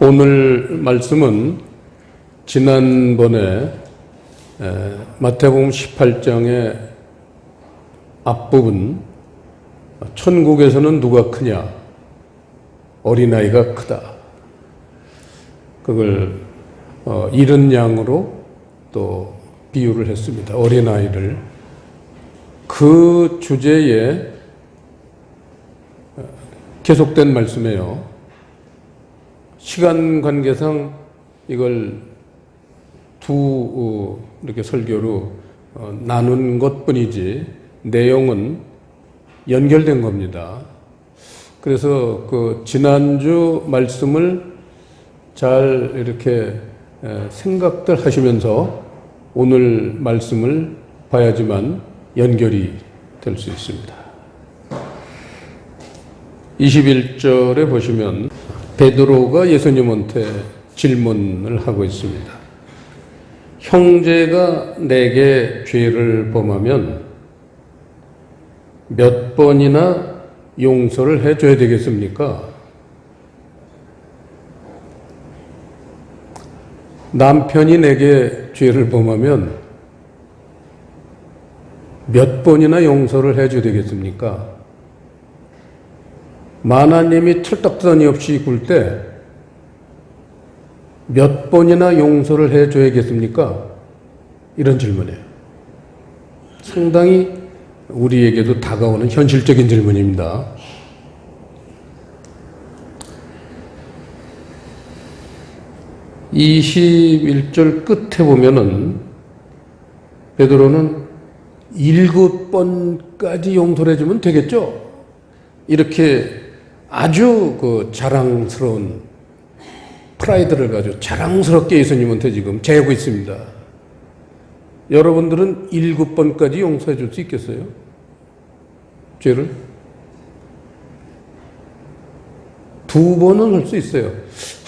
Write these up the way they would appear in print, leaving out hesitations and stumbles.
오늘 말씀은 지난번에 마태복음 18장의 앞부분, 천국에서는 누가 크냐? 어린아이가 크다. 그걸 이른 양으로 또 비유를 했습니다. 어린아이를. 그 주제에 계속된 말씀이에요. 시간 관계상 이걸 이렇게 설교로 나눈 것 뿐이지 내용은 연결된 겁니다. 그래서 그 지난주 말씀을 잘 이렇게 생각들 하시면서 오늘 말씀을 봐야지만 연결이 될 수 있습니다. 21절에 보시면 베드로가 예수님한테 질문을 하고 있습니다. 형제가 내게 죄를 범하면 몇 번이나 용서를 해줘야 되겠습니까? 남편이 내게 죄를 범하면 몇 번이나 용서를 해줘야 되겠습니까? 마나님이 철딱서니 없이 굴 때 몇 번이나 용서를 해줘야겠습니까? 이런 질문이에요. 상당히 우리에게도 다가오는 현실적인 질문입니다. (21절) 끝에 보면은 베드로는 7번까지 용서를 해주면 되겠죠? 이렇게 아주 그 자랑스러운 프라이드를 가지고 자랑스럽게 예수님한테 지금 재고 있습니다. 여러분들은 7번까지 용서해 줄 수 있겠어요? 죄를? 2번은 할 수 있어요.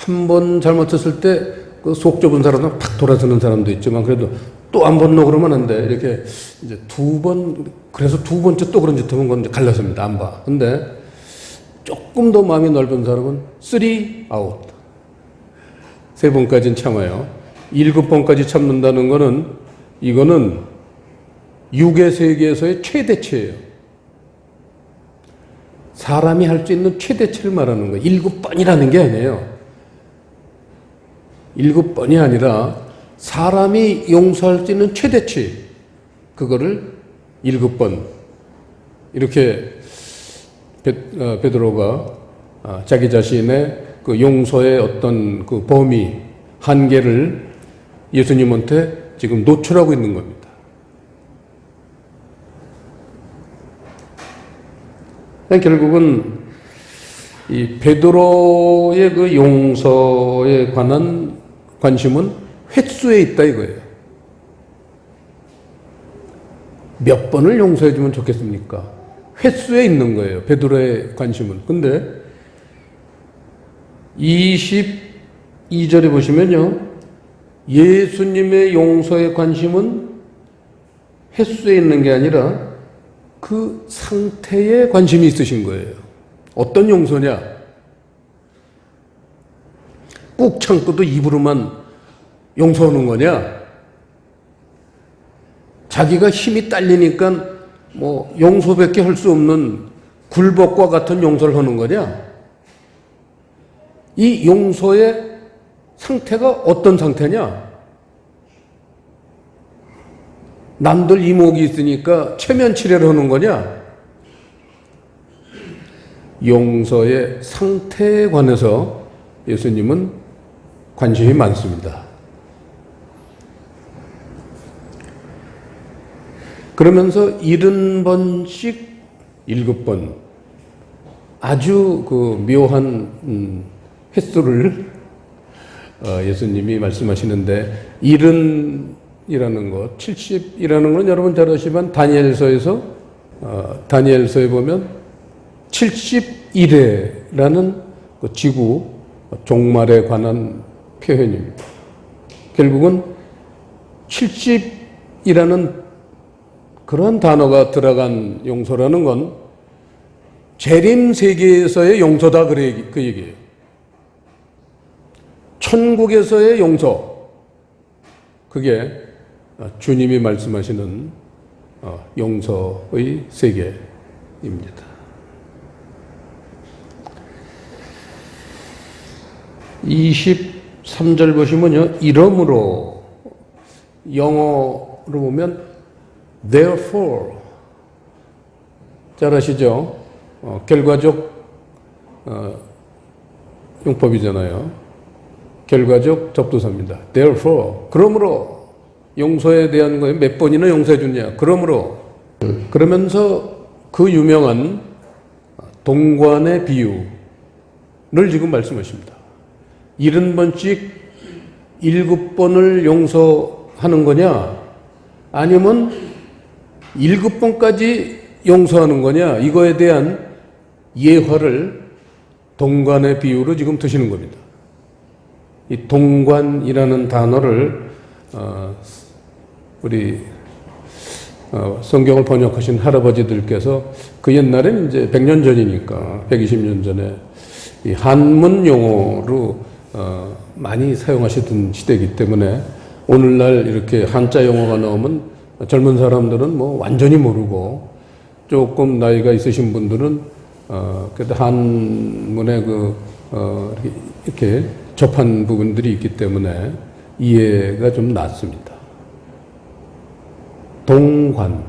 1번 잘못했을 때 그 속 좁은 사람은 팍 돌아서는 사람도 있지만 그래도 또 안 번노 그러면 안 돼. 이렇게 이제 2번, 그래서 2번째 또 그런 짓 하면 그건 이제 갈라섭니다. 안 봐. 근데 조금 더 마음이 넓은 사람은 3 아웃. 3번까지는 참아요. 7번까지 참는다는 거는 이거는 육의 세계에서의 최대치예요. 사람이 할 수 있는 최대치를 말하는 거예요. 7번이라는 게 아니에요. 7번이 아니라 사람이 용서할 수 있는 최대치, 그거를 7번. 이렇게 베드로가 자기 자신의 그 용서의 어떤 그 범위, 한계를 예수님한테 지금 노출하고 있는 겁니다. 결국은 이 베드로의 그 용서에 관한 관심은 횟수에 있다 이거예요. 몇 번을 용서해 주면 좋겠습니까? 횟수에 있는 거예요. 베드로의 관심은. 근데 22절에 보시면요, 예수님의 용서의 관심은 횟수에 있는 게 아니라 그 상태에 관심이 있으신 거예요. 어떤 용서냐? 꾹 참고도 입으로만 용서하는 거냐? 자기가 힘이 딸리니까 뭐 용서밖에 할 수 없는 굴복과 같은 용서를 하는 거냐? 이 용서의 상태가 어떤 상태냐? 남들 이목이 있으니까 체면치레를 하는 거냐? 용서의 상태에 관해서 예수님은 관심이 많습니다. 그러면서 70번씩 7번, 아주 그 묘한 횟수를 예수님이 말씀하시는데, 70이라는 것, 70이라는 건 여러분 잘 아시지만 다니엘서에 보면 71회라는 그 지구 종말에 관한 표현입니다. 결국은 70이라는 그런 단어가 들어간 용서라는 건 재림 세계에서의 용서다, 그 얘기예요. 천국에서의 용서, 그게 주님이 말씀하시는 용서의 세계입니다. 23절 보시면요, 이러므로, 영어로 보면 therefore, 잘 아시죠? 결과적 용법이잖아요. 결과적 접두사입니다. therefore, 그러므로, 용서에 대한 거에 몇 번이나 용서해 줬냐. 그러므로, 그러면서 그 유명한 동관의 비유를 지금 말씀하십니다. 70번씩 7번을 용서하는 거냐, 아니면 7번까지 용서하는 거냐, 이거에 대한 예화를 동관의 비유로 지금 드시는 겁니다. 이 동관이라는 단어를 우리 성경을 번역하신 할아버지들께서 그 옛날엔 이제 100년 전이니까 120년 전에 이 한문 용어로 많이 사용하시던 시대이기 때문에 오늘날 이렇게 한자 용어가 나오면 젊은 사람들은 뭐 완전히 모르고, 조금 나이가 있으신 분들은 그래도 한문에 이렇게 접한 부분들이 있기 때문에 이해가 좀 낫습니다. 동관,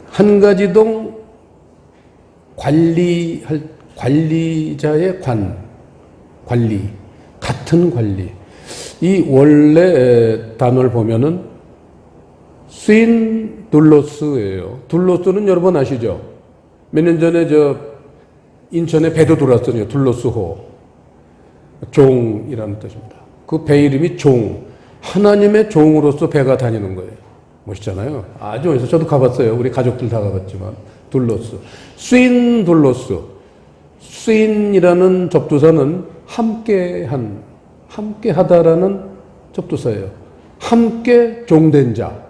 한 가지 동, 관리자의 관리, 같은 관리. 이 원래 단어를 보면은 스인 둘로스예요. 둘로스는 여러분 아시죠? 몇 년 전에 인천에 배도 돌았거든요. 둘로스호. 종이라는 뜻입니다. 그 배 이름이 종. 하나님의 종으로서 배가 다니는 거예요. 멋있잖아요. 아주 멋있어요. 저도 가봤어요. 우리 가족들 다 가봤지만. 둘로스. 스인 둘로스. 스인이라는 접두사는 함께 하다라는 접두사예요. 함께 종된 자.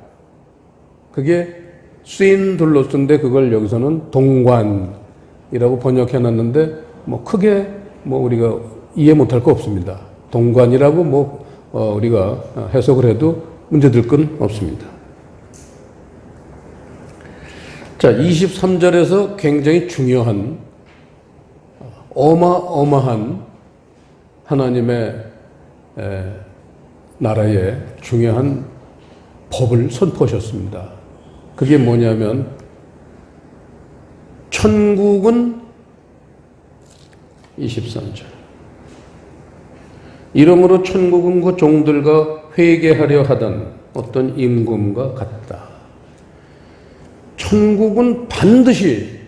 그게 스인 둘로스인데 그걸 여기서는 동관이라고 번역해 놨는데 크게 우리가 이해 못할 거 없습니다. 동관이라고 우리가 해석을 해도 문제될 건 없습니다. 자, 23절에서 굉장히 중요한 어마어마한 하나님의 나라의 중요한 법을 선포하셨습니다. 그게 뭐냐면, 천국은 23절. 이러므로 천국은 그 종들과 회개하려 하던 어떤 임금과 같다. 천국은 반드시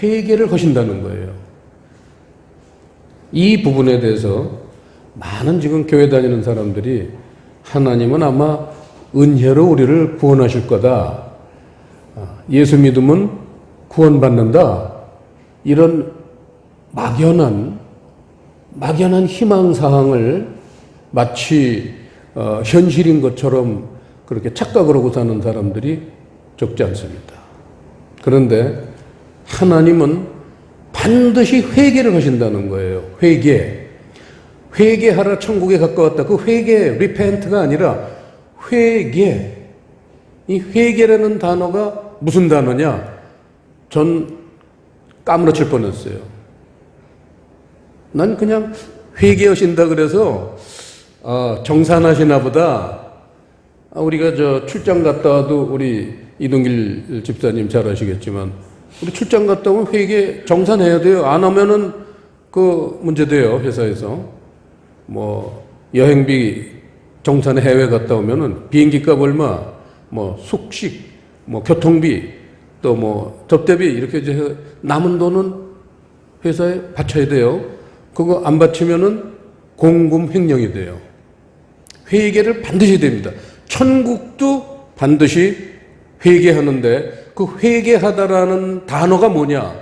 회개를 하신다는 거예요. 이 부분에 대해서 많은 지금 교회 다니는 사람들이 하나님은 아마 은혜로 우리를 구원하실 거다. 예수 믿으면 구원받는다. 이런 막연한 희망사항을 마치 현실인 것처럼 그렇게 착각을 하고 사는 사람들이 적지 않습니다. 그런데 하나님은 반드시 회개를 하신다는 거예요. 회개하라 천국에 가까웠다. 그 회개, repent가 아니라 회개. 이 회개라는 단어가 무슨 단어냐? 전 까무러칠 뻔했어요. 난 그냥 회개하신다 그래서 정산하시나 보다. 우리가 출장 갔다 와도 우리 이동길 집사님 잘 아시겠지만 우리 출장 갔다 오면 회계 정산해야 돼요. 안 하면은 문제 돼요. 회사에서. 여행비 정산에 해외 갔다 오면은 비행기 값 얼마, 숙식, 교통비, 또 접대비 이렇게 이제 남은 돈은 회사에 바쳐야 돼요. 그거 안 바치면은 공금 횡령이 돼요. 회계를 반드시 됩니다. 천국도 반드시 회개하는데 그 회개하다라는 단어가 뭐냐?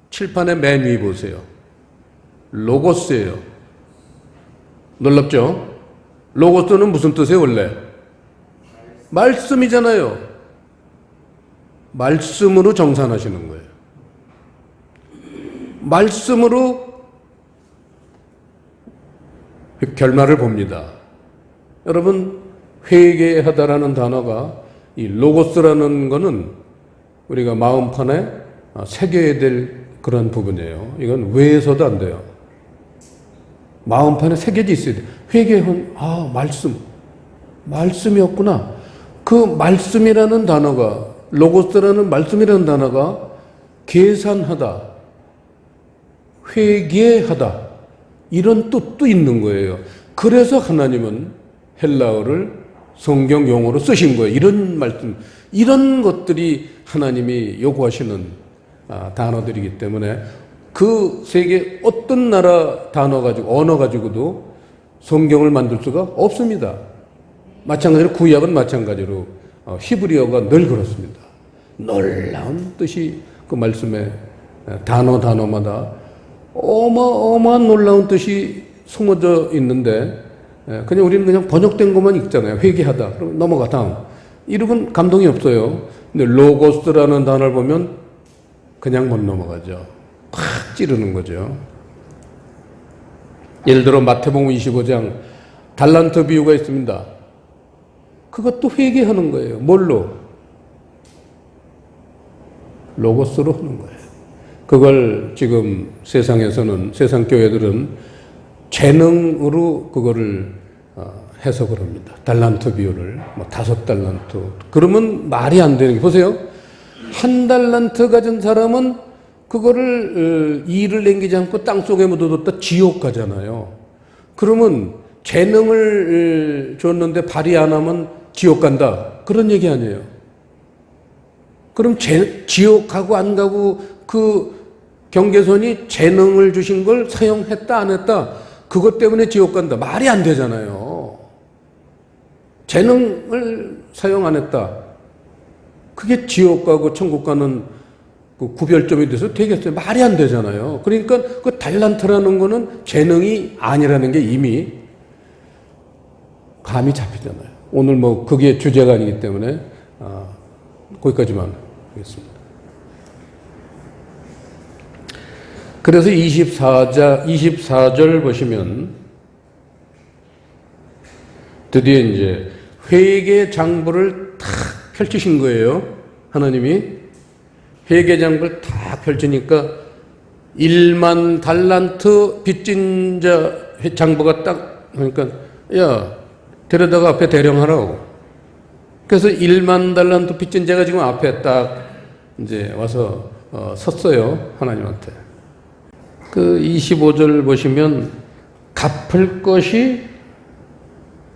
칠판에 맨 위 보세요. 로고스예요. 놀랍죠? 로고스는 무슨 뜻이에요 원래? 말씀이잖아요. 말씀으로 정산하시는 거예요. 말씀으로 결말을 봅니다. 여러분, 회개하다라는 단어가 이 로고스라는 거는 우리가 마음판에 새겨야 될 그런 부분이에요. 이건 왜해서도 안 돼요. 마음판에 새겨져 있어야 돼요. 회개한, 말씀이었구나. 그 말씀이라는 단어가, 로고스라는 말씀이라는 단어가 계산하다, 회개하다, 이런 뜻도 있는 거예요. 그래서 하나님은 헬라어를 성경 용어로 쓰신 거예요. 이런 말씀, 이런 것들이 하나님이 요구하시는 단어들이기 때문에 그 세계 어떤 나라 단어 가지고, 언어 가지고도 성경을 만들 수가 없습니다. 마찬가지로 구약은 마찬가지로 히브리어가 늘 그렇습니다. 놀라운 뜻이 그 말씀에 단어마다 어마어마한 놀라운 뜻이 숨어져 있는데 그냥 우리는 그냥 번역된 것만 읽잖아요. 회개하다. 그럼 넘어가 다음. 이러면 감동이 없어요. 근데 로고스라는 단어를 보면 그냥 못 넘어가죠. 팍 찌르는 거죠. 예를 들어 마태복음 25장 달란트 비유가 있습니다. 그것도 회개하는 거예요. 뭘로? 로고스로 하는 거예요. 그걸 지금 세상에서는, 세상 교회들은 재능으로 그거를 해석을 합니다. 달란트 비유를 5달란트. 그러면 말이 안 되는 게, 보세요. 1달란트 가진 사람은 그거를 일을 남기지 않고 땅속에 묻어뒀다 지옥 가잖아요. 그러면 재능을 줬는데 발휘 안 하면 지옥 간다. 그런 얘기 아니에요. 그럼 지옥 가고 안 가고 그 경계선이 재능을 주신 걸 사용했다 안 했다, 그것 때문에 지옥 간다. 말이 안 되잖아요. 재능을 사용 안 했다. 그게 지옥 가고 천국 가는 그 구별점이 돼서 되겠어요? 말이 안 되잖아요. 그러니까 그 달란트라는 거는 재능이 아니라는 게 이미 감이 잡히잖아요. 오늘 그게 주제가 아니기 때문에 거기까지만 하겠습니다. 그래서 24절 보시면 드디어 이제 회개 장부를 탁 펼치신 거예요. 하나님이 회개 장부를 탁 펼치니까 1만 달란트 빚진 자 장부가 딱 그러니까 야 데려다가 앞에 대령하라고. 그래서 1만 달란트 빚진 자가 지금 앞에 딱 이제 와서 섰어요. 하나님한테. 그 25절 보시면 갚을 것이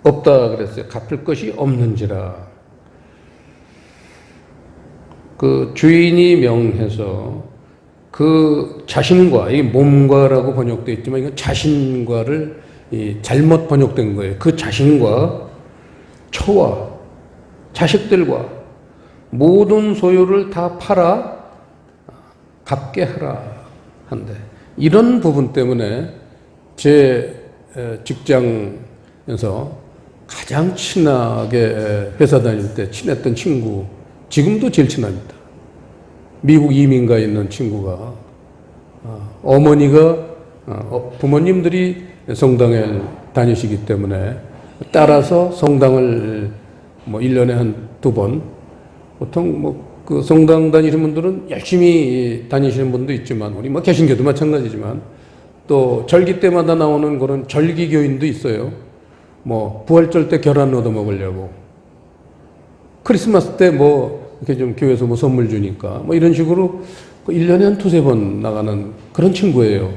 없다 그랬어요. 갚을 것이 없는지라. 그 주인이 명해서 그 자신과, 이게 몸과라고 번역되어 있지만 이건 자신과를 잘못 번역된 거예요. 그 자신과 처와 자식들과 모든 소유를 다 팔아 갚게 하라 한대. 이런 부분 때문에 제 직장에서 가장 친하게 회사 다닐 때 친했던 친구, 지금도 제일 친합니다. 미국 이민가 있는 친구가 어머니가 부모님들이 성당에 다니시기 때문에 따라서 성당을 1년에 한 2번, 보통 그 성당 다니시는 분들은 열심히 다니시는 분도 있지만, 우리 개신교도 마찬가지지만, 또 절기 때마다 나오는 그런 절기교인도 있어요. 부활절 때 계란 얻어 먹으려고, 크리스마스 때 이렇게 좀 교회에서 선물 주니까, 이런 식으로 1년에 한 2-3번 나가는 그런 친구예요.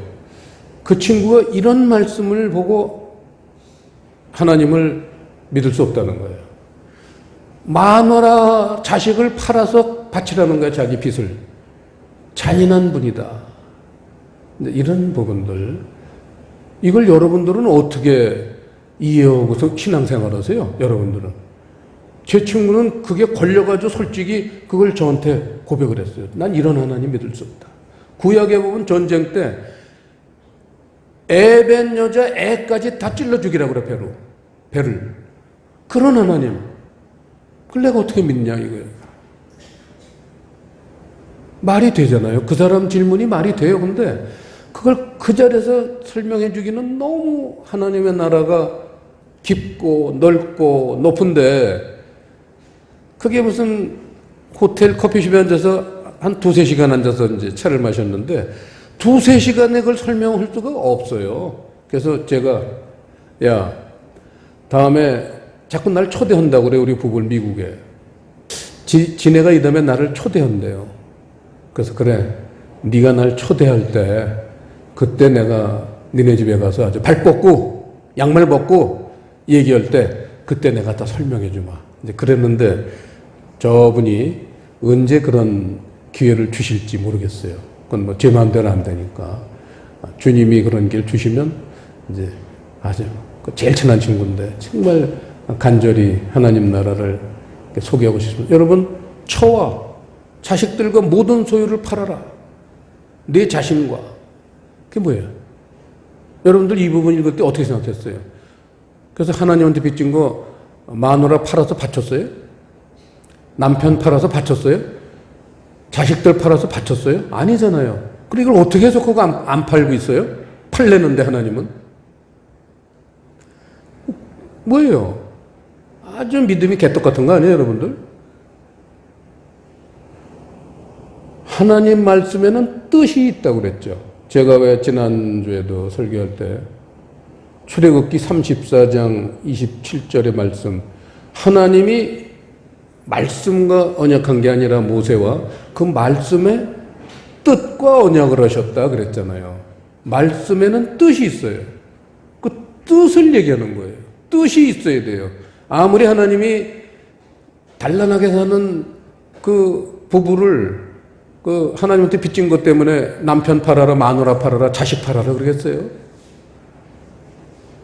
그 친구가 이런 말씀을 보고 하나님을 믿을 수 없다는 거예요. 마누라 자식을 팔아서 바치라는 거예요. 자기 빚을. 잔인한 분이다. 근데 이런 부분들, 이걸 여러분들은 어떻게 이해하고서 신앙생활 하세요? 여러분들은. 제 친구는 그게 걸려가지고 솔직히 그걸 저한테 고백을 했어요. 난 이런 하나님 믿을 수 없다. 구약에 보면 전쟁 때 애 뵌 여자 애까지 다 찔러 죽이라고 그래, 배를. 그런 하나님. 그걸 내가 어떻게 믿냐, 이거예요. 말이 되잖아요. 그 사람 질문이 말이 돼요. 근데 그걸 그 자리에서 설명해 주기는 너무 하나님의 나라가 깊고 넓고 높은데 그게 무슨 호텔 커피숍에 앉아서 한 두세 시간 앉아서 이제 차를 마셨는데 두세 시간에 그걸 설명할 수가 없어요. 그래서 제가 야 다음에 자꾸 날 초대한다고 그래 우리 부부를 미국에. 지네가 이 다음에 나를 초대한대요. 그래서 그래 네가 날 초대할 때 그때 내가 니네 집에 가서 아주 발 뻗고 양말 벗고 얘기할 때 그때 내가 다 설명해 주마. 이제 그랬는데 저분이 언제 그런 기회를 주실지 모르겠어요. 그건 뭐 제 마음대로 안 되니까 주님이 그런 기회를 주시면 이제 아주 제일 친한 친구인데 정말 간절히 하나님 나라를 소개하고 싶습니다. 여러분 처와 자식들과 모든 소유를 팔아라. 내 자신과. 그게 뭐예요? 여러분들 이 부분 읽을 때 어떻게 생각했어요? 그래서 하나님한테 빚진 거 마누라 팔아서 바쳤어요? 남편 팔아서 바쳤어요? 자식들 팔아서 바쳤어요? 아니잖아요. 그리고 이걸 어떻게 해서 그거 안 팔고 있어요? 팔려는데 하나님은? 뭐예요? 아주 믿음이 개떡 같은 거 아니에요, 여러분들? 하나님 말씀에는 뜻이 있다고 그랬죠. 제가 왜 지난주에도 설교할 때 출애굽기 34장 27절의 말씀 하나님이 말씀과 언약한 게 아니라 모세와 그 말씀에 뜻과 언약을 하셨다 그랬잖아요. 말씀에는 뜻이 있어요. 그 뜻을 얘기하는 거예요. 뜻이 있어야 돼요. 아무리 하나님이 단란하게 사는 그 부부를 그 하나님한테 빚진 것 때문에 남편 팔아라, 마누라 팔아라, 자식 팔아라 그러겠어요?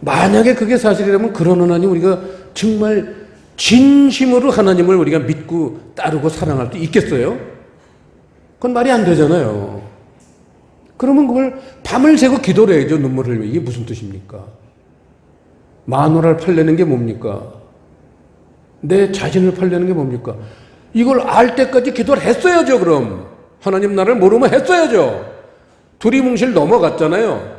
만약에 그게 사실이라면 그런 하나님 우리가 정말 진심으로 하나님을 우리가 믿고 따르고 사랑할 수 있겠어요? 그건 말이 안 되잖아요. 그러면 그걸 밤을 새고 기도를 해야죠. 눈물을 흘리면. 이게 무슨 뜻입니까? 마누라를 팔려는 게 뭡니까? 내 자신을 팔려는 게 뭡니까? 이걸 알 때까지 기도를 했어야죠. 그럼 하나님 나라를 모르면 했어야죠. 두리뭉실 넘어갔잖아요.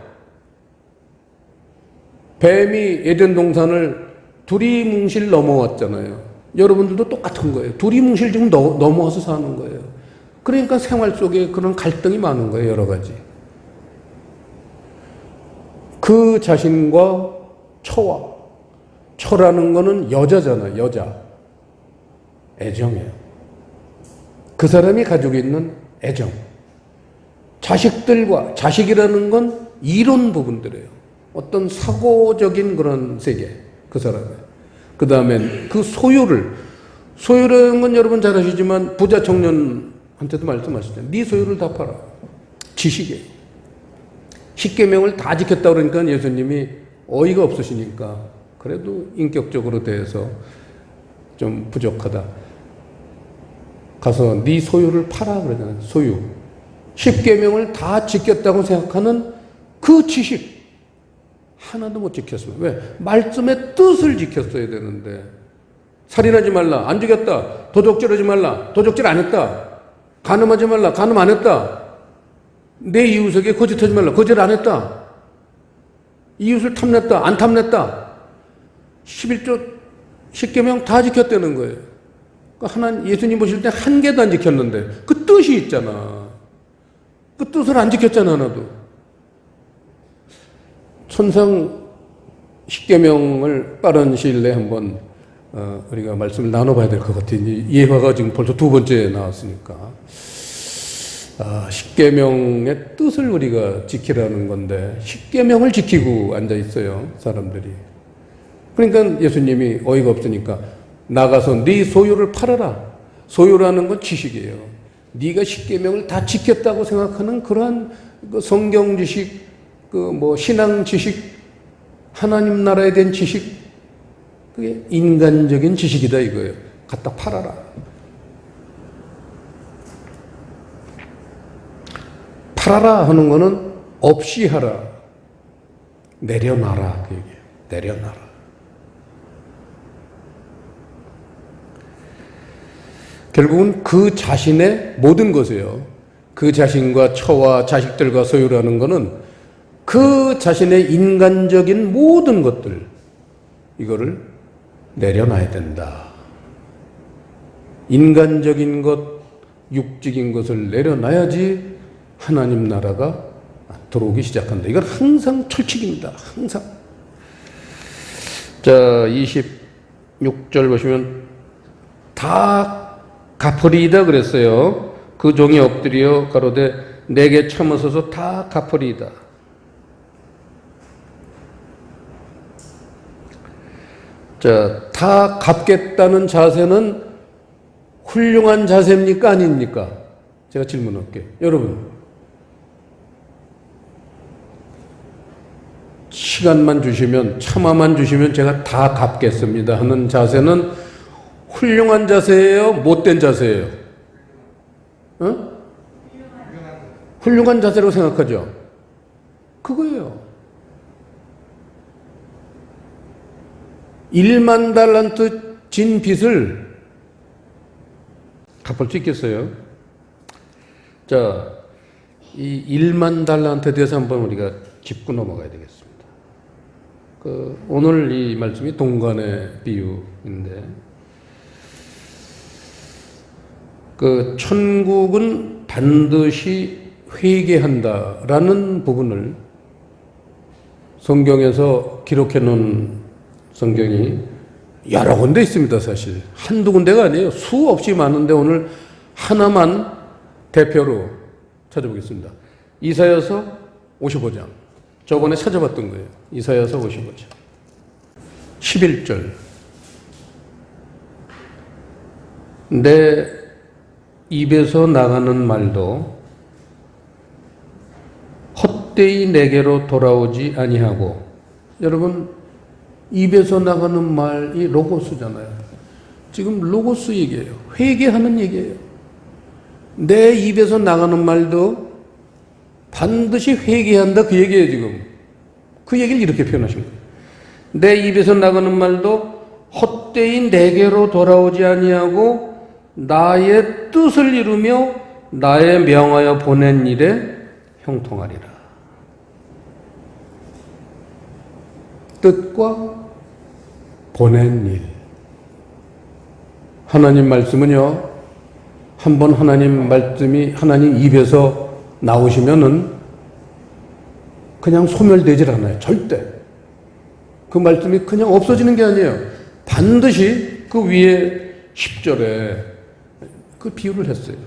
뱀이 에덴 동산을 두리뭉실 넘어왔잖아요. 여러분들도 똑같은 거예요. 두리뭉실 지금 넘어와서 사는 거예요. 그러니까 생활 속에 그런 갈등이 많은 거예요. 여러 가지. 그 자신과 처라는 거는 여자잖아요. 여자. 애정이에요. 그 사람이 가지고 있는 애정. 자식이라는 건 이론 부분들이에요. 어떤 사고적인 그런 세계. 그 사람의. 그 다음엔 그 소유라는 건 여러분 잘 아시지만 부자 청년한테도 말씀하시잖아요. 네 소유를 다 팔아. 지식이에요. 십계명을 다 지켰다 그러니까 예수님이 어이가 없으시니까 그래도 인격적으로 대해서 좀 부족하다. 가서 네 소유를 팔아 그러잖아요. 소유. 십계명을 다 지켰다고 생각하는 그 지식 하나도 못 지켰습니다. 왜? 말씀의 뜻을 지켰어야 되는데 살인하지 말라. 안 죽였다. 도적질하지 말라. 도적질 안 했다. 간음하지 말라. 간음 안 했다. 내 이웃에게 거짓하지 말라. 거짓 안 했다. 이웃을 탐냈다. 안 탐냈다. 11조 10계명 다 지켰다는 거예요. 하나님 예수님 보실 때 한 개도 안 지켰는데 그 뜻이 있잖아. 그 뜻을 안 지켰잖아 하나도. 천상 10계명을 빠른 시일 내에 한번 우리가 말씀을 나눠봐야 될 것 같아요. 예화가 지금 벌써 두 번째 나왔으니까. 10계명의 뜻을 우리가 지키라는 건데 10계명을 지키고 앉아 있어요. 사람들이. 그러니까 예수님이 어이가 없으니까 나가서 네 소유를 팔아라. 소유라는 건 지식이에요. 네가 10계명을 다 지켰다고 생각하는 그러한 성경 지식, 신앙 지식, 하나님 나라에 대한 지식, 그게 인간적인 지식이다 이거예요. 갖다 팔아라. 팔아라 하는 거는 없이 하라. 내려놔라. 그 얘기예요. 내려놔라. 결국은 그 자신의 모든 것이에요. 그 자신과 처와 자식들과 소유라는 것은 그 자신의 인간적인 모든 것들, 이거를 내려놔야 된다. 인간적인 것, 육적인 것을 내려놔야지 하나님 나라가 들어오기 시작한다. 이건 항상 철칙입니다. 항상. 자, 26절 보시면 다 갚으리이다 그랬어요. 그 종이 엎드려 가로되 내게 참으소서 다 갚으리이다. 자, 다 갚겠다는 자세는 훌륭한 자세입니까? 아닙니까? 제가 질문할게요. 여러분, 시간만 주시면, 참아만 주시면 제가 다 갚겠습니다 하는 자세는 훌륭한 자세예요? 못된 자세예요? 어? 훌륭한 자세라고 생각하죠? 그거예요. 1만 달란트 진 빚을 갚을 수 있겠어요? 자, 이 1만 달란트에 대해서 한번 우리가 짚고 넘어가야 되겠습니다. 오늘 이 말씀이 동관의 비유인데, 천국은 반드시 회개한다라는 부분을 성경에서 기록해 놓은 성경이 여러 군데 있습니다. 사실 한두 군데가 아니에요. 수없이 많은데 오늘 하나만 대표로 찾아보겠습니다. 이사야서 55장. 저번에 찾아봤던 거예요. 이사야서 55장 11절. 내 입에서 나가는 말도 헛되이 내게로 돌아오지 아니하고, 여러분, 입에서 나가는 말이 로고스잖아요. 지금 로고스 얘기예요. 회개하는 얘기예요. 내 입에서 나가는 말도 반드시 회개한다, 그 얘기예요. 지금 그 얘기를 이렇게 표현하신 거예요. 내 입에서 나가는 말도 헛되이 내게로 돌아오지 아니하고 나의 뜻을 이루며 나의 명하여 보낸 일에 형통하리라. 뜻과 보낸 일. 하나님 말씀은요, 한번 하나님 말씀이 하나님 입에서 나오시면은 그냥 소멸되질 않아요. 절대. 그 말씀이 그냥 없어지는 게 아니에요. 반드시 그 위에 10절에 그 비유를 했어요.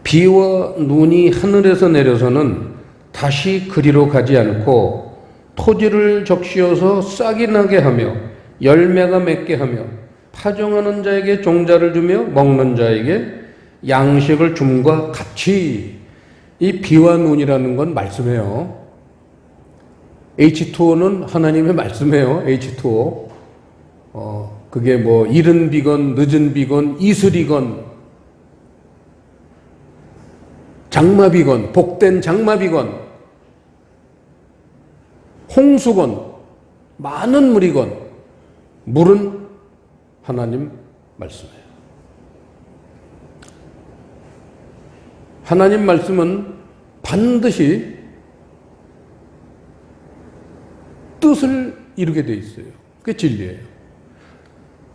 비와 눈이 하늘에서 내려서는 다시 그리로 가지 않고 토지를 적시어서 싹이 나게 하며 열매가 맺게 하며 파종하는 자에게 종자를 주며 먹는 자에게 양식을 줌과 같이. 이 비와 눈이라는 건 말씀이에요. H2O는 하나님의 말씀이에요. H2O. 그게 뭐 이른 비건 늦은 비건 이슬이건 장마비건 복된 장마비건 홍수건 많은 물이건 물은 하나님 말씀이에요. 하나님 말씀은 반드시 뜻을 이루게 돼 있어요. 그게 진리예요.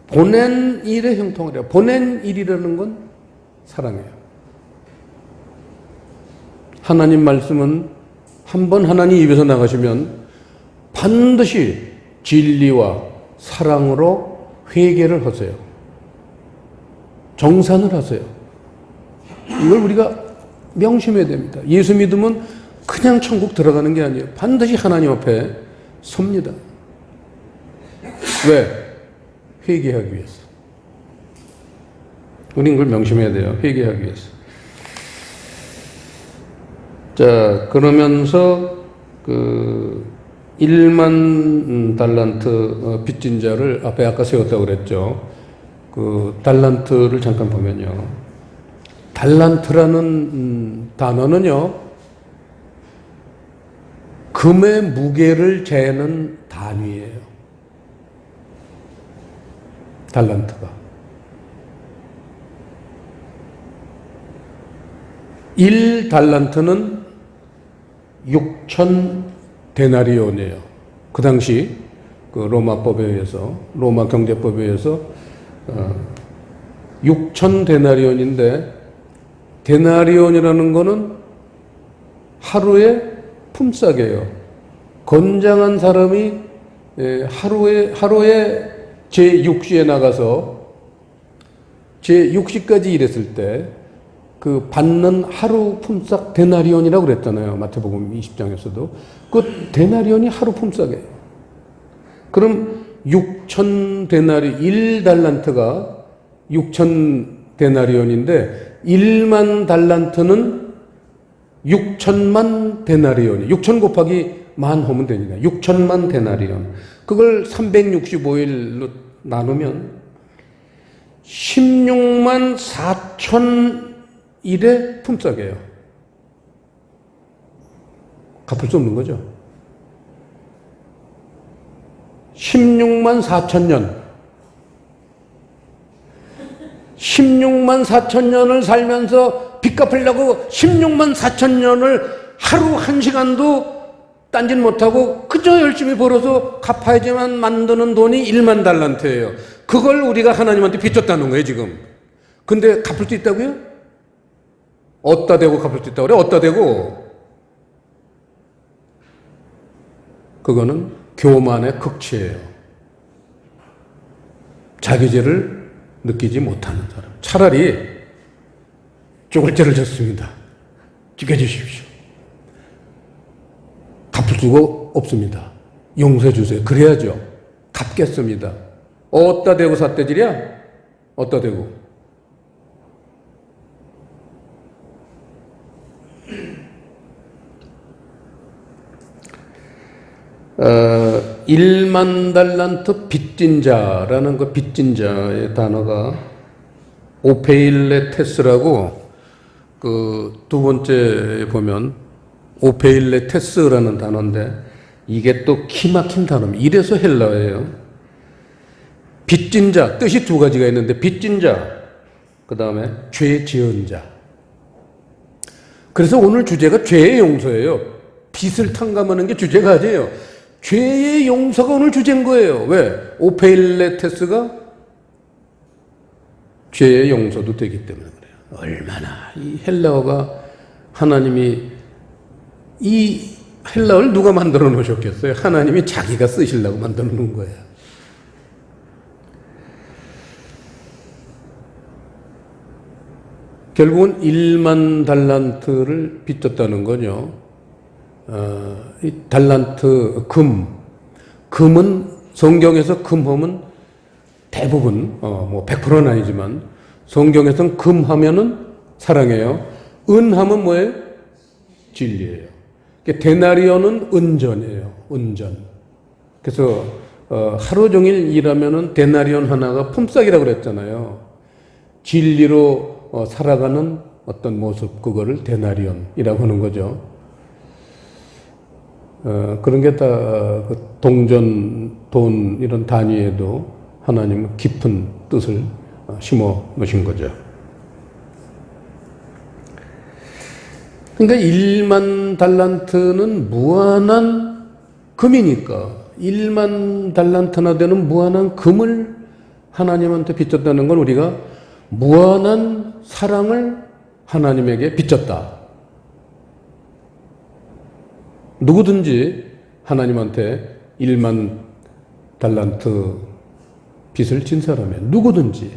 보낸 일의 형통이래요. 보낸 일이라는 건 사랑이에요. 하나님 말씀은 한번 하나님 입에서 나가시면 반드시 진리와 사랑으로 회개를 하세요. 정산을 하세요. 이걸 우리가 명심해야 됩니다. 예수 믿으면 그냥 천국 들어가는 게 아니에요. 반드시 하나님 앞에 섭니다. 왜? 회개하기 위해서. 우린 그걸 명심해야 돼요. 회개하기 위해서. 자, 그러면서 1만 달란트 빚진 자를 앞에 아까 세웠다고 그랬죠. 그 달란트를 잠깐 보면요. 달란트라는 단어는요, 금의 무게를 재는 단위예요. 달란트가. 1달란트는 6천 데나리온이에요. 그 당시 그 로마법에 의해서, 로마 경제법에 의해서 6천 데나리온인데, 데나리온이라는 거는 하루의 품삯이에요. 건장한 사람이 하루에 제6시에 나가서 제6시까지 일했을 때 그 받는 하루 품삯 데나리온이라고 그랬잖아요. 마태복음 20장에서도. 그 데나리온이 하루 품삯이에요. 그럼 6천 데나리, 1달란트가 6천 데나리온인데 1만 달란트는 6천만 데나리온이, 6천 곱하기 만 하면 되니까 6천만 데나리온. 그걸 365일로 나누면 16만 4천 일의 품삯이에요. 갚을 수 없는 거죠. 16만 4천 년. 16만 4천 년을 살면서 빚 갚으려고 16만 4천 년을 하루 한 시간도 딴짓 못하고 그저 열심히 벌어서 갚아야지만 만드는 돈이 1만 달란트예요. 그걸 우리가 하나님한테 빚졌다는 거예요, 지금. 근데 갚을 수 있다고요? 어디다 대고 갚을 수 있다고 그래? 어디다 대고? 그거는 교만의 극치예요. 자기 죄를 느끼지 못하는 사람. 차라리 죽을 죄를 졌습니다. 죽여주십시오. 갚을 수가 없습니다. 용서해 주세요. 그래야죠. 갚겠습니다. 어디다 대고 삿대질이야? 어디다 대고? 1만 달란트 빚진 자라는 그 빚진 자의 단어가 오페일레테스라고, 그 두 번째 보면 오페일레테스라는 단어인데, 이게 또 기막힌 단어입니다. 이래서 헬라어예요. 빚진 자, 뜻이 두 가지가 있는데, 빚진 자, 그 다음에 죄 지은 자. 그래서 오늘 주제가 죄의 용서예요. 빚을 탕감하는 게 주제가 아니에요. 죄의 용서가 오늘 주제인 거예요. 왜? 오페일레테스가 죄의 용서도 되기 때문에 그래요. 얼마나 이 헬라어가, 하나님이 이 헬라어를 누가 만들어 놓으셨겠어요? 하나님이 자기가 쓰시려고 만들어 놓은 거예요. 결국은 1만 달란트를 빚졌다는 거죠. 이 달란트, 금은 성경에서 금하면 대부분, 뭐 100%는 아니지만 성경에서는 금하면은 사랑이에요. 은하면 뭐예요? 진리예요. 데나리온은 은전이에요. 은전. 그래서 하루 종일 일하면은 데나리온 하나가 품삯이라고 그랬잖아요. 진리로 살아가는 어떤 모습, 그거를 데나리온이라고 하는 거죠. 그런 게 다 그 동전, 돈 이런 단위에도 하나님은 깊은 뜻을 심어 놓으신 거죠. 그러니까 1만 달란트는 무한한 금이니까 1만 달란트나 되는 무한한 금을 하나님한테 빚졌다는 건 우리가 무한한 사랑을 하나님에게 빚졌다. 누구든지 하나님한테 1만 달란트 빚을 진 사람이에요. 누구든지.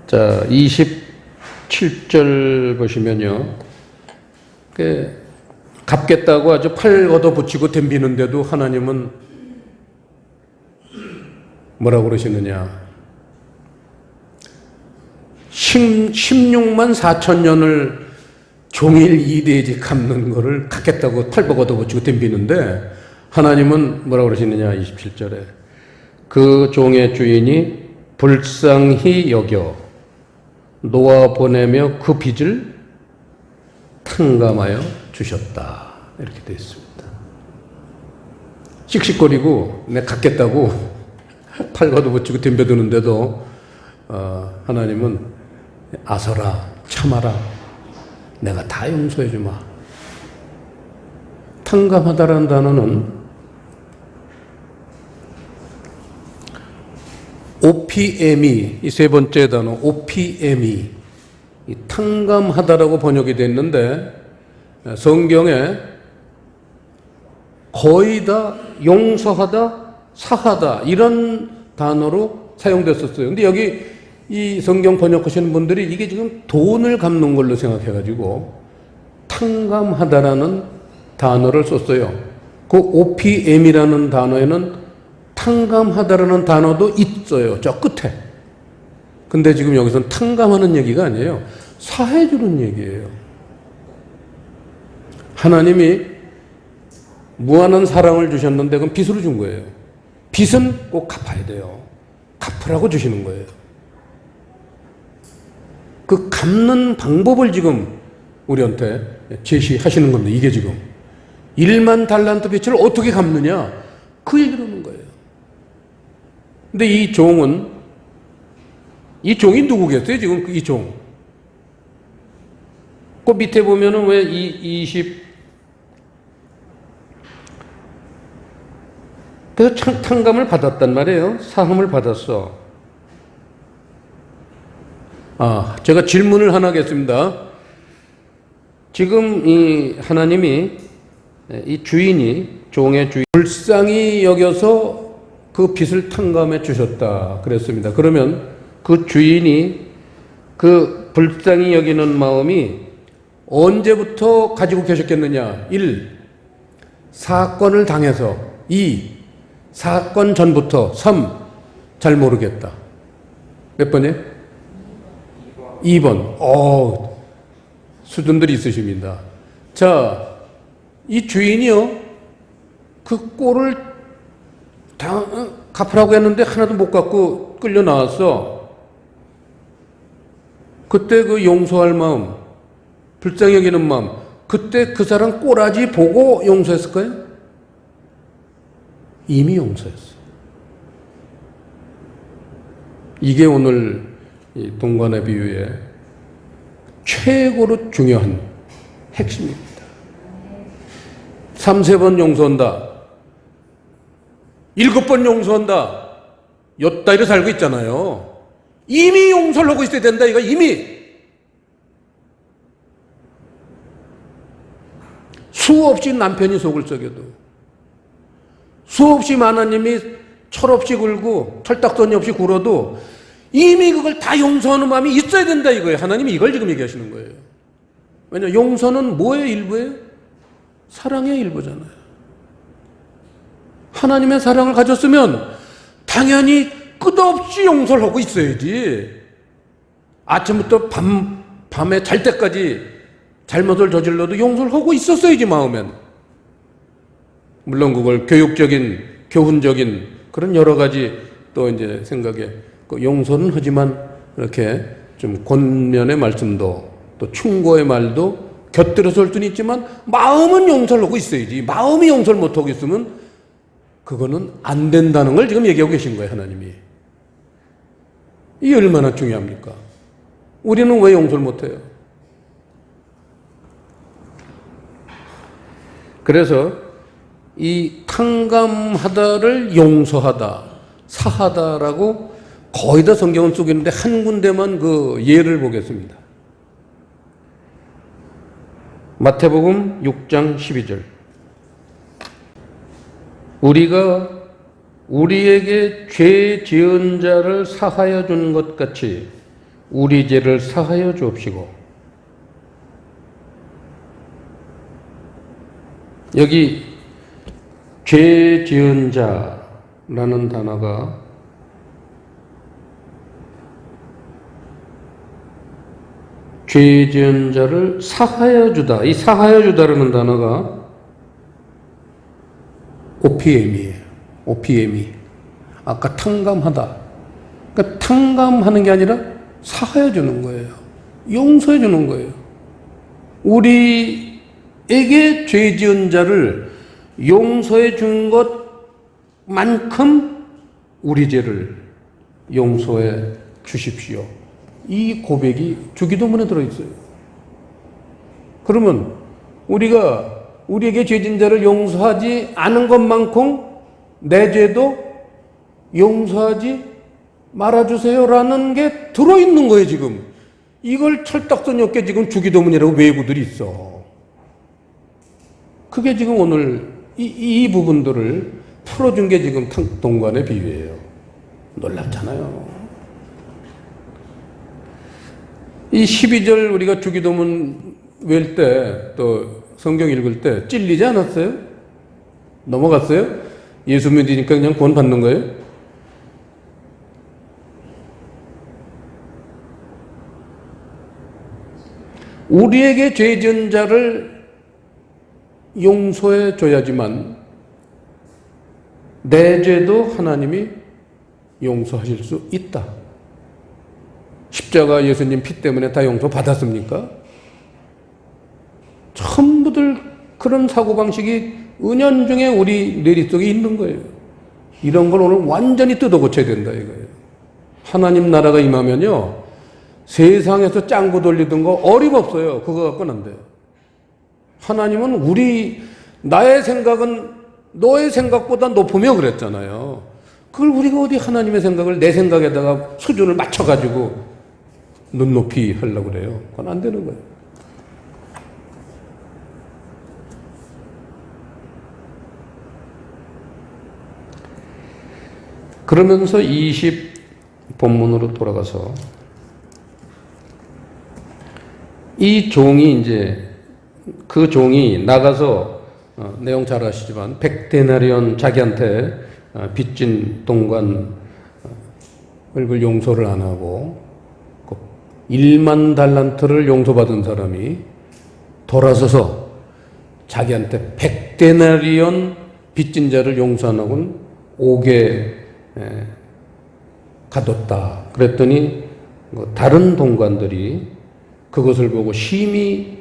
자, 27절 보시면요. 갚겠다고 아주 팔 걷어붙이고 덤비는데도 하나님은 뭐라고 그러시느냐. 16만 4천 년을 종일 이대지 갚는 거를 갚겠다고 팔 걷어붙이고 덤비는데 하나님은 뭐라고 그러시느냐. 27절에 그 종의 주인이 불쌍히 여겨 놓아 보내며 그 빚을 탕감하여 주셨다. 이렇게 되어 있습니다. 씩씩거리고 내가 갚겠다고 칼과도 붙이고 덤벼드는데도 하나님은 아서라, 참아라, 내가 다 용서해 주마. 탕감하다라는 단어는 OPM이, 이 세 번째 단어 OPM이 이 탕감하다라고 번역이 됐는데 성경에 거의 다 용서하다, 사하다 이런 단어로 사용됐었어요. 근데 여기 이 성경 번역하시는 분들이 이게 지금 돈을 갚는 걸로 생각해가지고 탕감하다라는 단어를 썼어요. 그 OPM이라는 단어에는 탕감하다라는 단어도 있어요. 저 끝에. 근데 지금 여기서는 탕감하는 얘기가 아니에요. 사해주는 얘기예요. 하나님이 무한한 사랑을 주셨는데 그건 빚으로 준 거예요. 빚은 꼭 갚아야 돼요. 갚으라고 주시는 거예요. 그 갚는 방법을 지금 우리한테 제시하시는 겁니다. 이게 지금 1만 달란트 빚을 어떻게 갚느냐 그 얘기를 하는 거예요. 근데 이 종이 누구겠어요? 지금 이 종. 그 밑에 보면은 왜 20 그래서 탕감을 받았단 말이에요. 사함을 받았어. 제가 질문을 하나 하겠습니다. 지금 이 하나님이 이 주인이 종의 주인 불쌍히 여겨서 그 빚을 탕감해 주셨다 그랬습니다. 그러면 그 주인이 그 불쌍히 여기는 마음이 언제부터 가지고 계셨겠느냐? 1. 사건을 당해서 2. 사건 전부터 3. 잘 모르겠다. 몇 번이에요? 2번. 수준들이 있으십니다. 자, 이 주인이요, 그 꼴을 갚으라고 했는데 하나도 못 갚고 끌려 나왔어. 그때 그 용서할 마음, 불쌍히 여기는 마음, 그때 그 사람 꼬라지 보고 용서했을까요? 이미 용서했어. 이게 오늘 이 동관의 비유의 최고로 중요한 핵심입니다. 3번 용서한다. 7번 용서한다. 엿다이로 살고 있잖아요. 이미 용서를 하고 있어야 된다. 이거 이미. 수없이 남편이 속을 썩여도, 수없이 하나님이 철없이 굴고 철딱서니 없이 굴어도 이미 그걸 다 용서하는 마음이 있어야 된다 이거예요. 하나님이 이걸 지금 얘기하시는 거예요. 왜냐, 용서는 뭐의 일부예요? 사랑의 일부잖아요. 하나님의 사랑을 가졌으면 당연히 끝없이 용서를 하고 있어야지. 아침부터 밤에 잘 때까지 잘못을 저질러도 용서를 하고 있었어야지, 마음엔. 물론 그걸 교육적인, 교훈적인 그런 여러 가지 또 이제 생각에 그 용서는 하지만 이렇게 좀 권면의 말씀도 또 충고의 말도 곁들여서 할 수는 있지만 마음은 용서를 하고 있어야지. 마음이 용서를 못하고 있으면 그거는 안 된다는 걸 지금 얘기하고 계신 거예요, 하나님이. 이게 얼마나 중요합니까? 우리는 왜 용서를 못해요? 그래서 이 탕감하다를 용서하다, 사하다라고 거의 다 성경은 쓰고 있는데 한 군데만 그 예를 보겠습니다. 마태복음 6장 12절. 우리가 우리에게 죄 지은 자를 사하여 준 것 같이 우리 죄를 사하여 주옵시고. 여기 죄 지은 자라는 단어가 죄 지은 자를 사하여 주다. 이 사하여 주다라는 단어가 OPM이에요. OPM이. 아까 탕감하다. 그러니까 탕감하는 게 아니라 사하여 주는 거예요. 용서해 주는 거예요. 우리에게 죄 지은 자를 용서해 준 것만큼 우리 죄를 용서해 주십시오. 이 고백이 주기도문에 들어있어요. 그러면 우리가 우리에게 죄진 자를 용서하지 않은 것만큼 내 죄도 용서하지 말아주세요라는 게 들어있는 거예요, 지금. 이걸 철딱서니 없게 지금 주기도문이라고 외구들이 있어. 그게 지금 오늘 이 부분들을 풀어준 게 지금 동관의 비유예요. 놀랍잖아요. 이 12절 우리가 주기도문 외울 때, 또 성경 읽을 때 찔리지 않았어요? 넘어갔어요? 예수 믿으니까 그냥 구원 받는 거예요? 우리에게 죄 지은 자를 용서해 줘야지만 내 죄도 하나님이 용서하실 수 있다. 십자가 예수님 피 때문에 다 용서받았습니까? 전부들 그런 사고방식이 은연중에 우리 뇌리 속에 있는 거예요. 이런 걸 오늘 완전히 뜯어고쳐야 된다 이거예요. 하나님 나라가 임하면요, 세상에서 짱구 돌리던 거 어림없어요. 그거 갖고는 안 돼요. 하나님은 나의 생각은 너의 생각보다 높으며 그랬잖아요. 그걸 우리가 어디 하나님의 생각을 내 생각에다가 수준을 맞춰가지고 눈높이 하려고 그래요. 그건 안 되는 거예요. 그러면서 20 본문으로 돌아가서 이 종이 이제 그 종이 나가서 내용 잘 아시지만 100데나리온 자기한테 빚진 동관을 용서를 안 하고 1만 달란트를 용서받은 사람이 돌아서서 자기한테 100데나리온 빚진 자를 용서 안 하고는 옥에 가뒀다. 그랬더니 다른 동관들이 그것을 보고 심히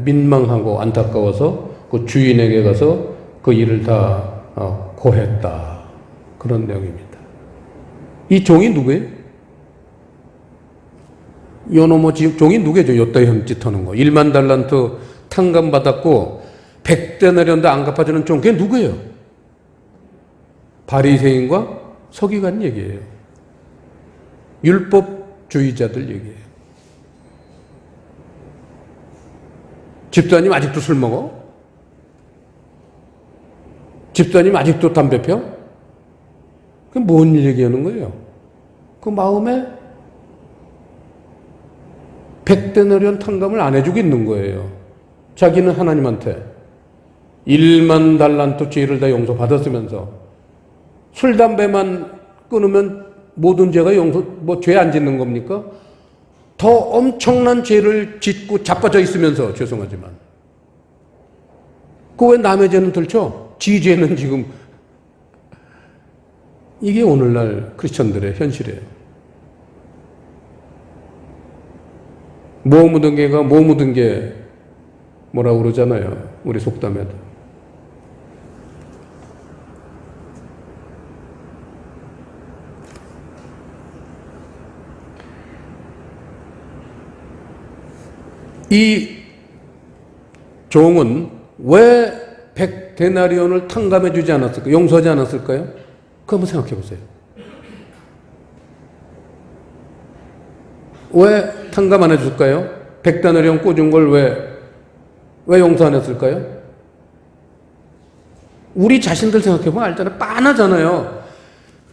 민망하고 안타까워서 그 주인에게 가서 그 일을 다 고했다. 그런 내용입니다. 이 종이 누구예요? 요놈의 종이 누구죠? 요따위 흠짓 하는 거. 1만 달란트 탕감 받았고 100데나리온도 안 갚아주는 종. 그게 누구예요? 바리새인과 서기관 얘기예요. 율법주의자들 얘기예요. 집사님 아직도 술 먹어? 집사님 아직도 담배 펴? 그게 뭔 얘기하는 거예요? 그 마음에 100데나리온 탕감을 안 해주고 있는 거예요. 자기는 하나님한테 1만 달란트 죄를 다 용서받았으면서 술, 담배만 끊으면 모든 죄가 죄 안 짓는 겁니까? 더 엄청난 죄를 짓고 자빠져 있으면서, 죄송하지만. 그 왜 남의 죄는 들쳐? 지 죄는 지금. 이게 오늘날 크리스천들의 현실이에요. 뭐 묻은 개가 뭐 묻은 게 뭐라고 그러잖아요. 우리 속담에도. 이 종은 왜 100데나리온을 탕감해 주지 않았을까요? 용서하지 않았을까요? 그거 한번 생각해 보세요. 왜 탕감 안 해줄까요? 100데나리온 꽂은 걸 왜 용서 안 했을까요? 우리 자신들 생각해 보면 알잖아요. 빤하잖아요.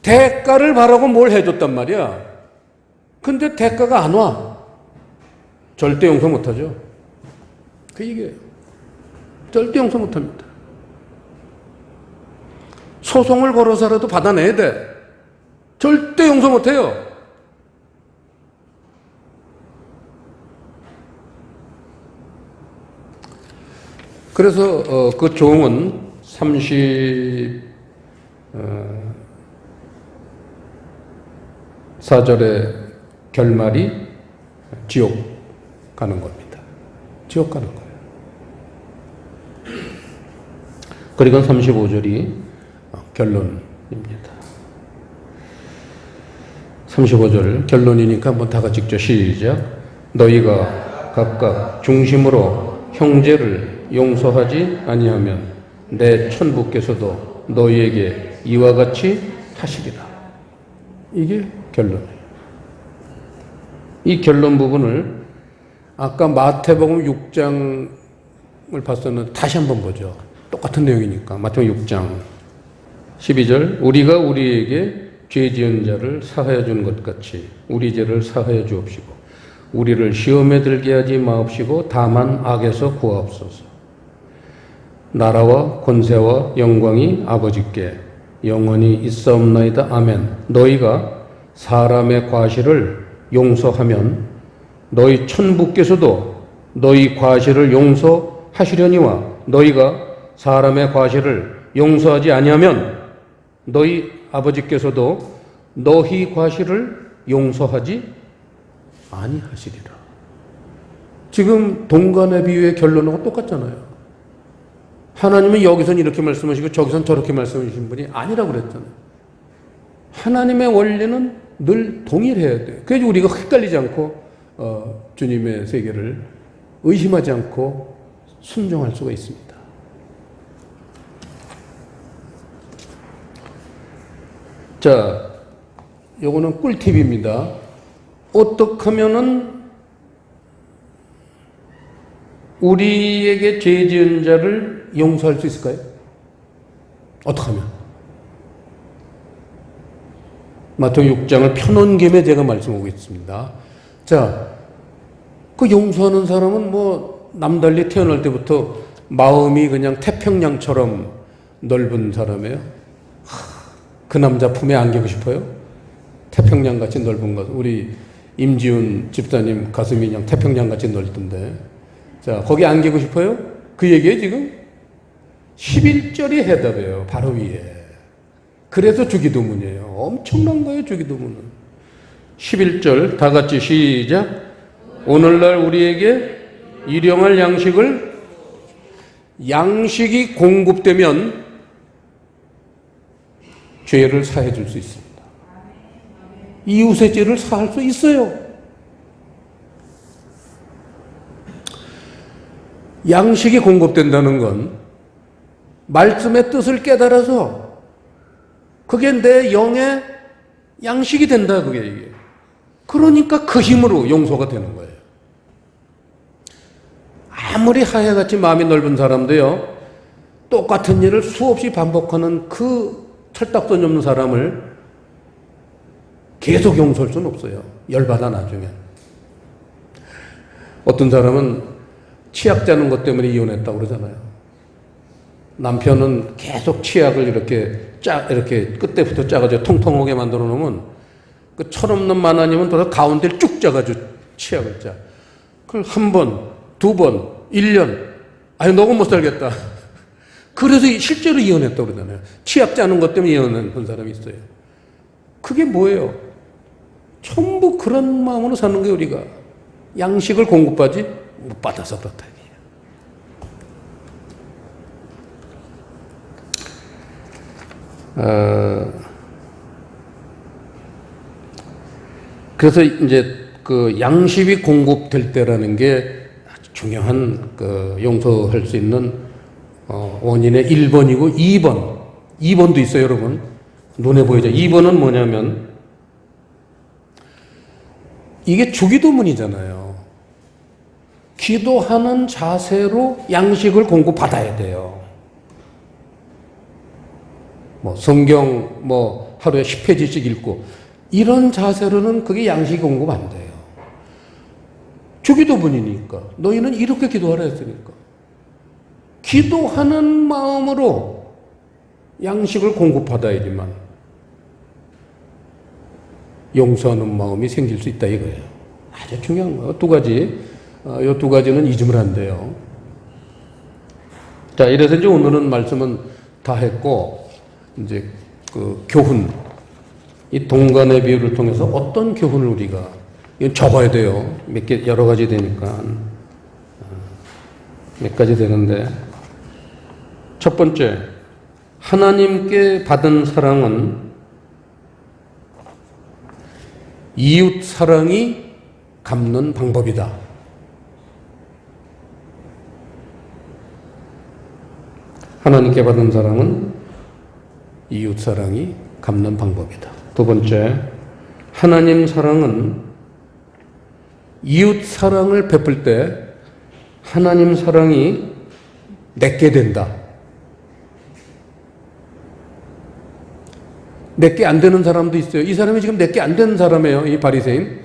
대가를 바라고 뭘 해줬단 말이야. 근데 대가가 안 와. 절대 용서 못하죠. 그 얘기예요. 절대 용서 못합니다. 소송을 걸어서라도 받아내야 돼. 절대 용서 못해요. 그래서 그 종은 34절의 결말이 지옥 가는 겁니다. 지옥 가는 거예요. 그리고 35절이 결론입니다. 35절 결론이니까 한번 다 같이 읽죠. 시작. 너희가 각각 중심으로 형제를 용서하지 아니하면 내 천부께서도 너희에게 이와 같이 하시리라. 이게 결론이에요. 이 결론 부분을 아까 마태복음 6장을 봤었는데 다시 한번 보죠. 똑같은 내용이니까. 마태복음 6장 12절 우리가 우리에게 죄 지은 자를 사하여 준 것 같이 우리 죄를 사하여 주옵시고 우리를 시험에 들게 하지 마옵시고 다만 악에서 구하옵소서. 나라와 권세와 영광이 아버지께 영원히 있사옵나이다. 아멘. 너희가 사람의 과실을 용서하면 너희 천부께서도 너희 과실을 용서하시려니와 너희가 사람의 과실을 용서하지 아니하면 너희 아버지께서도 너희 과실을 용서하지 아니하시리라. 지금 동간의 비유의 결론하고 똑같잖아요. 하나님은 여기선 이렇게 말씀하시고 저기선 저렇게 말씀하신 분이 아니라고 그랬잖아요. 하나님의 원리는 늘 동일해야 돼요. 그래서 우리가 헷갈리지 않고 주님의 세계를 의심하지 않고 순종할 수가 있습니다. 자, 요거는 꿀팁입니다. 어떻게 하면은 우리에게 죄 지은 자를 용서할 수 있을까요? 어떻게 하면? 마태복음 6장을 펴놓은 김에 제가 말씀하고 있습니다. 자, 그 용서하는 사람은 뭐 남달리 태어날 때부터 마음이 그냥 태평양처럼 넓은 사람이에요. 그 남자 품에 안기고 싶어요? 태평양같이 넓은 것. 우리 임지훈 집사님 가슴이 그냥 태평양같이 넓던데. 자, 거기 안기고 싶어요? 그 얘기에 지금 11절이 해답이에요. 바로 위에. 그래서 주기도문이에요. 엄청난 거예요, 주기도문은. 11절 다 같이 시작. 오늘날 우리에게 일용할 양식이 공급되면 죄를 사해 줄 수 있습니다. 이웃의 죄를 사할 수 있어요. 양식이 공급된다는 건 말씀의 뜻을 깨달아서 그게 내 영의 양식이 된다, 그게 이게. 그러니까 그 힘으로 용서가 되는 거예요. 아무리 하야같이 마음이 넓은 사람도요, 똑같은 일을 수없이 반복하는 그 철딱선이 없는 사람을 계속 용서할 수는 없어요. 열받아 나중에. 어떤 사람은 치약 짜는 것 때문에 이혼했다고 그러잖아요. 남편은 계속 치약을 이렇게 끝에부터 짜가지고 통통하게 만들어 놓으면 그 철없는 마나님은 또 가운데를 쭉 짜가지고 치약을 짜. 그걸 한 번, 두 번, 1년. 아니, 너는 못 살겠다. 그래서 실제로 이혼했다고 그러잖아요. 치약 짜는 것 때문에 이혼한 사람이 있어요. 그게 뭐예요? 전부 그런 마음으로 사는 거예요, 우리가. 양식을 공급하지 못 받아서 그렇다. 그래서 이제 그 양식이 공급될 때라는 게 아주 중요한 그 용서할 수 있는 원인의 1번이고 2번. 2번도 있어요, 여러분. 눈에 보이죠? 2번은 뭐냐면 이게 주기도문이잖아요. 기도하는 자세로 양식을 공급받아야 돼요. 뭐 성경 뭐 하루에 10페이지씩 읽고 이런 자세로는 그게 양식 공급 안 돼요. 주기도문이니까 너희는 이렇게 기도하라 했으니까 기도하는 마음으로 양식을 공급받아야지만 용서하는 마음이 생길 수 있다 이거예요. 아주 중요한 거예요. 두 가지. 이 두 가지는 잊으면 안 돼요. 자, 이래서 이제 오늘은 말씀은 다 했고 이제 그 교훈, 이 동간의 비유를 통해서 어떤 교훈을 우리가 이건 적어야 돼요. 몇 개 여러 가지 되니까 몇 가지 되는데 첫 번째 하나님께 받은 사랑은 이웃 사랑이 갚는 방법이다. 하나님께 받은 사랑은 이웃 사랑이 갚는 방법이다. 두 번째, 하나님 사랑은 이웃 사랑을 베풀 때 하나님 사랑이 내게 된다. 내게 안 되는 사람도 있어요. 이 사람이 지금 내게 안 되는 사람이에요. 이 바리새인.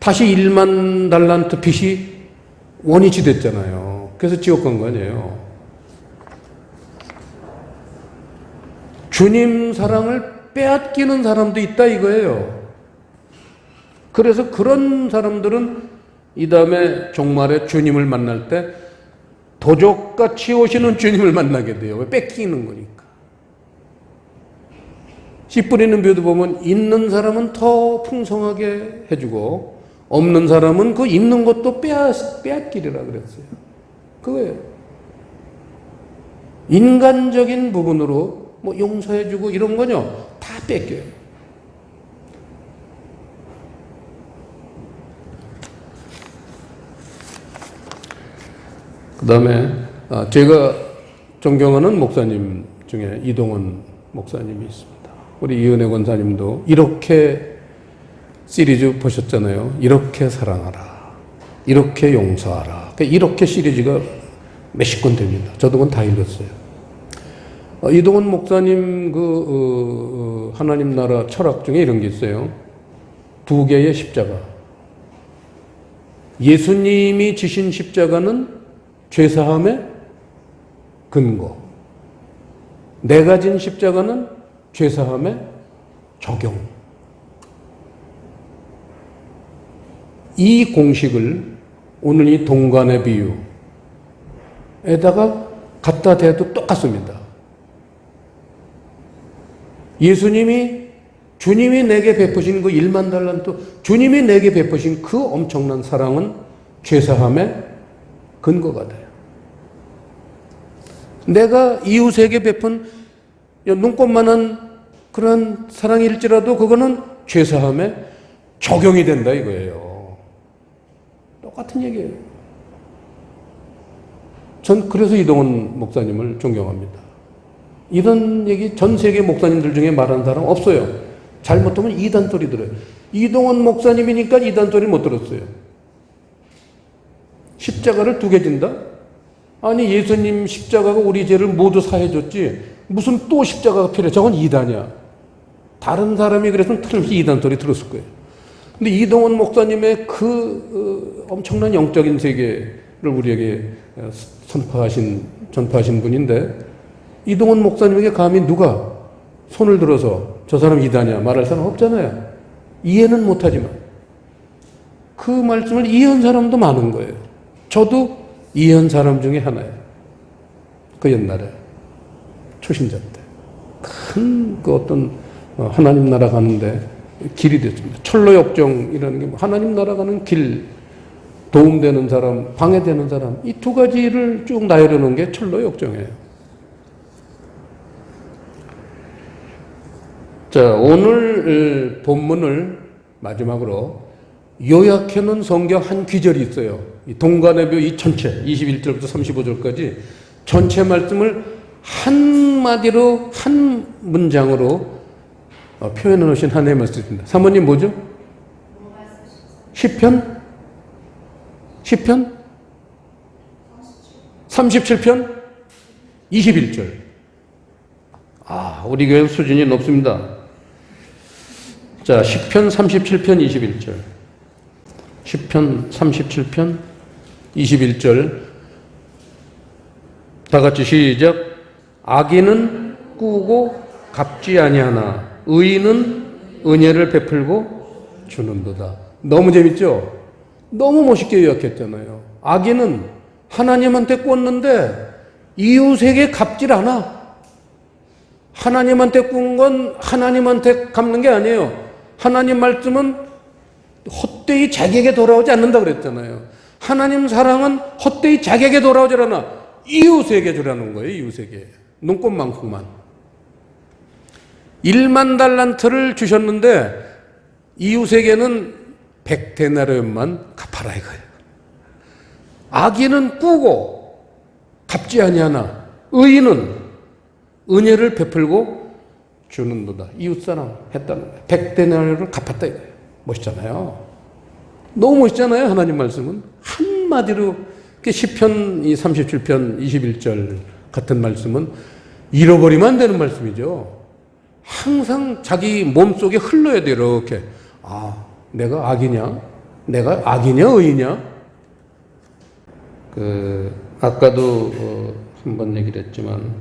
다시 1만 달란트 빚이 원위치 됐잖아요. 그래서 지옥 간 거 아니에요. 주님 사랑을 빼앗기는 사람도 있다 이거예요. 그래서 그런 사람들은 이 다음에 종말에 주님을 만날 때 도적같이 오시는 주님을 만나게 돼요. 왜? 뺏기는 거니까. 씨 뿌리는 묘도 보면 있는 사람은 더 풍성하게 해주고 없는 사람은 그 있는 것도 빼앗기리라 그랬어요. 그거예요. 인간적인 부분으로 뭐 용서해주고 이런 거요 다 뺏겨요. 그 다음에 제가 존경하는 목사님 중에 이동원 목사님이 있습니다. 우리 이은혜 권사님도 이렇게 시리즈 보셨잖아요. 이렇게 사랑하라, 이렇게 용서하라. 이렇게 시리즈가 몇십 권 됩니다. 저도 그건 다 읽었어요. 이동원 목사님 하나님 나라 철학 중에 이런 게 있어요. 2개의 십자가. 예수님이 지신 십자가는 죄사함의 근거. 내가 진 십자가는 죄사함의 적용. 이 공식을 오늘 이 동관의 비유에다가 갖다 대도 똑같습니다. 주님이 내게 베푸신 그 1만 달란트, 주님이 내게 베푸신 그 엄청난 사랑은 죄사함의 근거가 돼요. 내가 이웃에게 베푼 눈꽃만한 그런 사랑일지라도 그거는 죄사함에 적용이 된다 이거예요. 똑같은 얘기예요. 전 그래서 이동원 목사님을 존경합니다. 이런 얘기 전 세계 목사님들 중에 말하는 사람 없어요. 잘못하면 이단 소리 들어요. 이동원 목사님이니까 이단 소리 못 들었어요. 십자가를 2개 진다? 아니 예수님 십자가가 우리 죄를 모두 사해줬지 무슨 또 십자가가 필요해. 저건 이단이야. 다른 사람이 그랬으면 틀림없이 이단 소리 들었을 거예요. 근데 이동원 목사님의 엄청난 영적인 세계를 우리에게 전파하신 분인데 이동원 목사님에게 감히 누가 손을 들어서 저 사람 이단이야 말할 사람 없잖아요. 이해는 못하지만 그 말씀을 이해한 사람도 많은 거예요. 저도 이해한 사람 중에 하나예요. 그 옛날에 초신자 때 큰 어떤 하나님 나라 가는데 길이 됐습니다. 철로역정이라는 게 하나님 나라 가는 길, 도움되는 사람, 방해되는 사람, 이 2가지를 쭉 나열해 놓은 게 철로역정이에요. 자, 오늘 본문을 마지막으로 요약해 놓은 성경 한 귀절이 있어요. 이 동관의묘 이 전체 21절부터 35절까지 전체 말씀을 한마디로 한 문장으로 표현해 놓으신 하나님의 말씀입니다. 사모님 뭐죠? 시편 37편 21절. 우리 교회 수준이 높습니다. 자, 시편 37편 21절. 시편 37편 21절. 다 같이 시작. 악인은 꾸고 갚지 아니하나 의인은 은혜를 베풀고 주는도다. 너무 재밌죠? 너무 멋있게 요약했잖아요. 악인은 하나님한테 꿨는데 이웃에게 갚질 않아. 하나님한테 꾼 건 하나님한테 갚는 게 아니에요. 하나님 말씀은 헛되이 자기에게 돌아오지 않는다 그랬잖아요. 하나님 사랑은 헛되이 자기에게 돌아오지 않아. 이웃에게 주라는 거예요. 이웃에게. 눈꽃만큼만. 1만 달란트를 주셨는데 이웃에게는 100데나리온만 갚아라 이거예요. 악인은 꾸고 갚지 아니하나 의인은 은혜를 베풀고 주는도다. 이웃사랑 했다는 거예요. 100데나리온을 갚았다 이거예요. 멋있잖아요. 너무 멋있잖아요. 하나님 말씀은 한마디로 시편 37편 21절 같은 말씀은 잃어버리면 안 되는 말씀이죠. 항상 자기 몸속에 흘러야 돼요. 이렇게 내가 악이냐? 내가 악이냐 의이냐? 아까도 한번 얘기를 했지만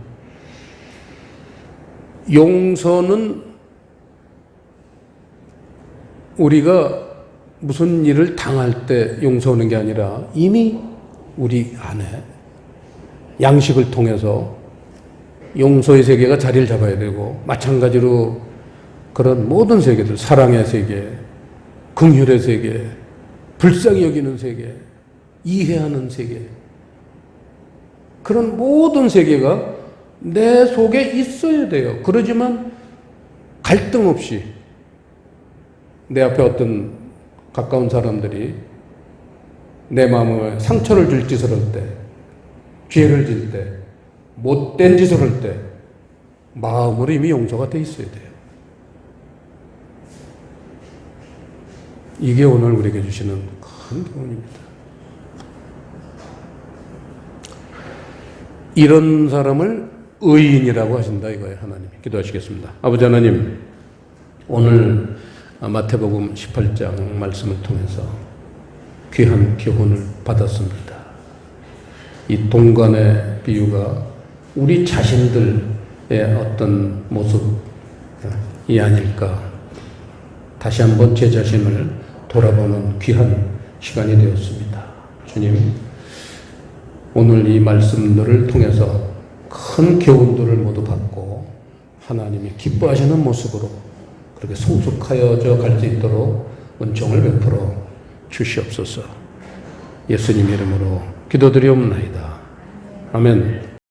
용서는 우리가 무슨 일을 당할 때 용서하는 게 아니라 이미 우리 안에 양식을 통해서 용서의 세계가 자리를 잡아야 되고, 마찬가지로 그런 모든 세계들, 사랑의 세계, 긍휼의 세계, 불쌍히 여기는 세계, 이해하는 세계, 그런 모든 세계가 내 속에 있어야 돼요. 그러지만 갈등 없이 내 앞에 어떤 가까운 사람들이 내 마음에 상처를 줄 짓을 할 때, 죄를 질 때, 못된 짓을 할 때 마음으로 이미 용서가 돼 있어야 돼요. 이게 오늘 우리에게 주시는 큰 교훈입니다. 이런 사람을 의인이라고 하신다 이거예요. 하나님 기도하시겠습니다. 아버지 하나님, 오늘 마태복음 18장 말씀을 통해서 귀한 교훈을 받았습니다. 이 동간의 비유가 우리 자신들의 어떤 모습이 아닐까, 다시 한번 제 자신을 돌아보는 귀한 시간이 되었습니다. 주님, 오늘 이 말씀들을 통해서 큰 교훈들을 모두 받고 하나님이 기뻐하시는 모습으로 그렇게 성숙하여져 갈 수 있도록 은총을 베풀어 주시옵소서. 예수님 이름으로 기도드리옵나이다. 아멘.